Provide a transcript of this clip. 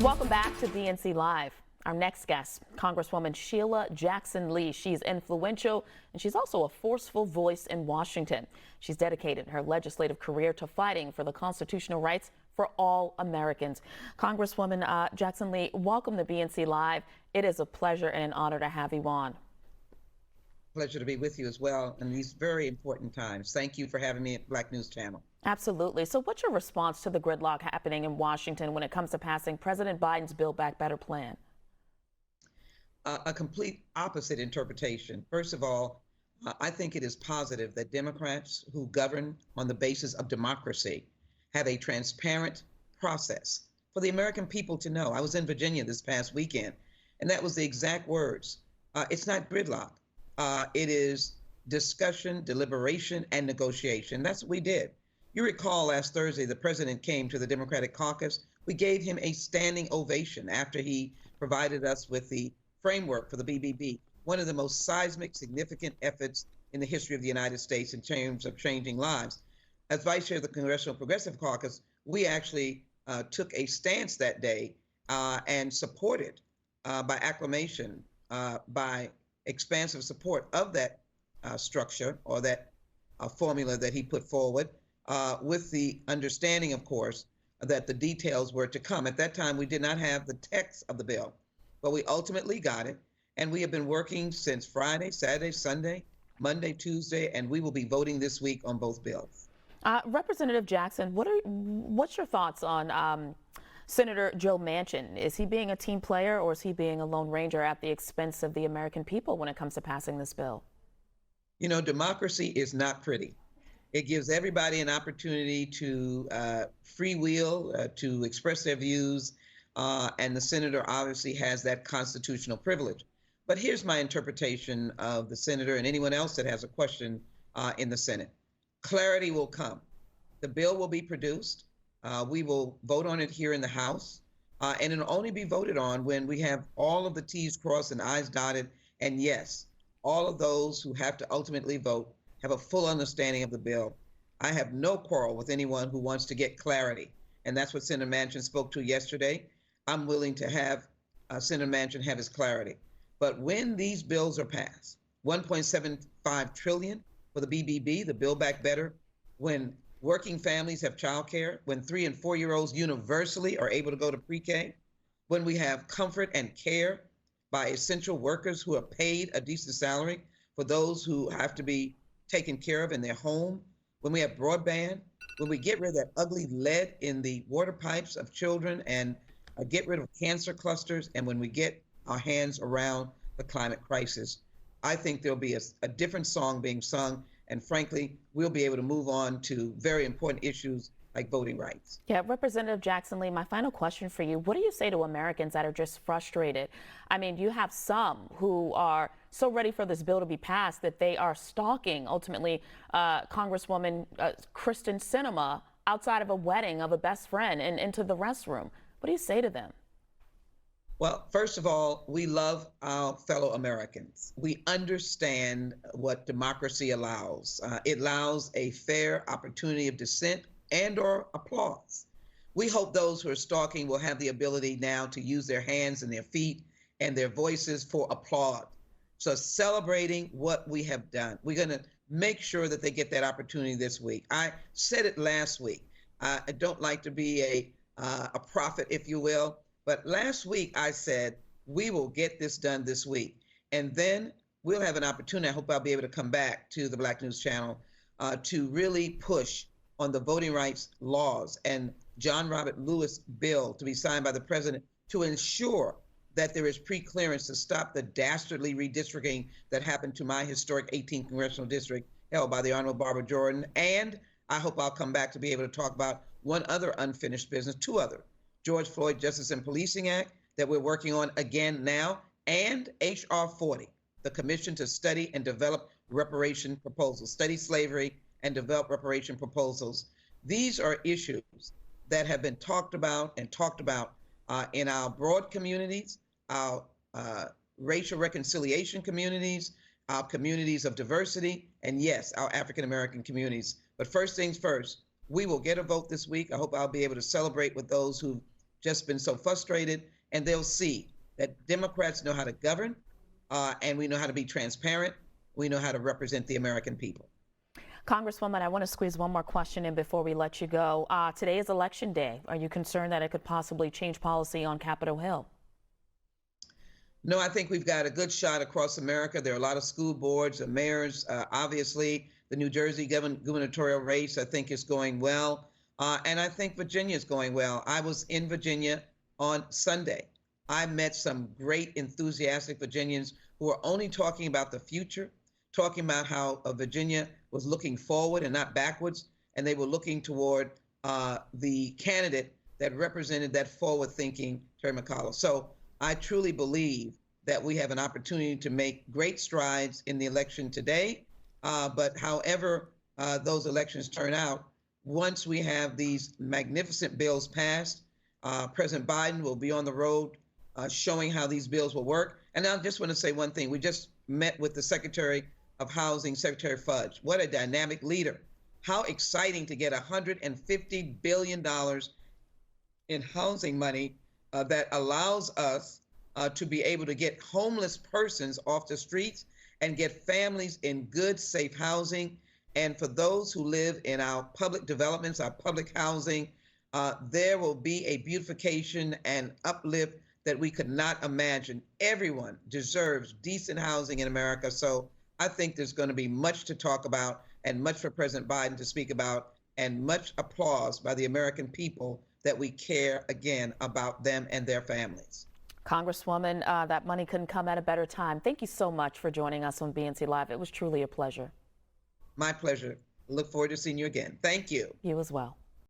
Welcome back to DNC Live. Our next guest, Congresswoman Shelia Jackson Lee. She's influential and she's also a forceful voice in Washington. She's dedicated her legislative career to fighting for the constitutional rights for all Americans. Congresswoman Jackson Lee, welcome to DNC Live. It is a pleasure and an honor to have you on. Pleasure to be with you as well in these very important times. Thank you for having me at Black News Channel. Absolutely. So what's your response to the gridlock happening in Washington when it comes to passing President Biden's Build Back Better plan? A complete opposite interpretation. First of all, I think it is positive that Democrats who govern on the basis of democracy have a transparent process for the American people to know. I was in Virginia this past weekend, and that was the exact words. It's not gridlock. It is discussion, deliberation, and negotiation. That's what we did. You recall last Thursday, the president came to the Democratic caucus. We gave him a standing ovation after he provided us with the framework for the BBB, one of the most seismic, significant efforts in the history of the United States in terms of changing lives. As vice chair of the Congressional Progressive Caucus, we actually took a stance that day and supported by acclamation, by expansive support of that structure or that formula that he put forward, with the understanding, of course, that the details were to come. At that time, we did not have the text of the bill, but we ultimately got it. And we have been working since Friday, Saturday, Sunday, Monday, Tuesday, and we will be voting this week on both bills. Representative Jackson, what's your thoughts on Senator Joe Manchin? Is he being a team player or is he being a lone ranger at the expense of the American people when it comes to passing this bill? You know, democracy is not pretty. It gives everybody an opportunity to freewheel, to express their views, and the senator obviously has that constitutional privilege. But here's my interpretation of the senator and anyone else that has a question in the Senate. Clarity will come. The bill will be produced. We will vote on it here in the House, and it'll only be voted on when we have all of the T's crossed and I's dotted. And yes, all of those who have to ultimately vote have a full understanding of the bill. I have no quarrel with anyone who wants to get clarity, and that's what Senator Manchin spoke to yesterday. I'm willing to have Senator Manchin have his clarity. But when these bills are passed, $1.75 trillion for the BBB, the Build Back Better, when working families have childcare, when 3- and 4-year-olds universally are able to go to pre-K, when we have comfort and care by essential workers who are paid a decent salary for those who have to be taken care of in their home, when we have broadband, when we get rid of that ugly lead in the water pipes of children and get rid of cancer clusters, and when we get our hands around the climate crisis, I think there'll be a different song being sung. And frankly, we'll be able to move on to very important issues like voting rights. Yeah, Representative Jackson Lee, my final question for you. What do you say to Americans that are just frustrated? I mean, you have some who are so ready for this bill to be passed that they are stalking, ultimately, Congresswoman Kristen Sinema outside of a wedding of a best friend and into the restroom. What do you say to them? Well, first of all, we love our fellow Americans. We understand what democracy allows. It allows a fair opportunity of dissent and or applause. We hope those who are stalking will have the ability now to use their hands and their feet and their voices for applaud. So celebrating what we have done. We're going to make sure that they get that opportunity this week. I said it last week. I don't like to be a prophet, if you will, but last week I said, we will get this done this week. And then we'll have an opportunity, I hope I'll be able to come back to the Black News Channel to really push on the voting rights laws and John Robert Lewis bill to be signed by the president to ensure that there is pre-clearance to stop the dastardly redistricting that happened to my historic 18th congressional district held by the Honorable Barbara Jordan. And I hope I'll come back to be able to talk about one other unfinished business, two other, George Floyd Justice and Policing Act that we're working on again now, and H.R. 40, the Commission to Study and Develop Reparation Proposals, study slavery and develop reparation proposals. These are issues that have been talked about in our broad communities, our racial reconciliation communities, our communities of diversity, and yes, our African-American communities. But first things first, we will get a vote this week. I hope I'll be able to celebrate with those who just been so frustrated, and they'll see that Democrats know how to govern, and we know how to be transparent. We know how to represent the American people. Congresswoman, I want to squeeze one more question in before we let you go. Today is Election Day. Are you concerned that it could possibly change policy on Capitol Hill? No, I think we've got a good shot across America. There are a lot of school boards, mayors. Obviously, the New Jersey gubernatorial race, I think, is going well. And I think Virginia is going well. I was in Virginia on Sunday. I met some great, enthusiastic Virginians who are only talking about the future, talking about how Virginia was looking forward and not backwards. And they were looking toward the candidate that represented that forward-thinking Terry McAuliffe. So I truly believe that we have an opportunity to make great strides in the election today. But however those elections turn out, once we have these magnificent bills passed, President Biden will be on the road showing how these bills will work. And I just want to say one thing. We just met with the Secretary of Housing, Secretary Fudge. What a dynamic leader. How exciting to get $150 billion in housing money that allows us to be able to get homeless persons off the streets and get families in good, safe housing. And for those who live in our public developments, our public housing, there will be a beautification and uplift that we could not imagine. Everyone deserves decent housing in America. So I think there's going to be much to talk about and much for President Biden to speak about, and much applause by the American people that we care again about them and their families. Congresswoman, that money couldn't come at a better time. Thank you so much for joining us on BNC Live. It was truly a pleasure. My pleasure. Look forward to seeing you again. Thank you. You as well.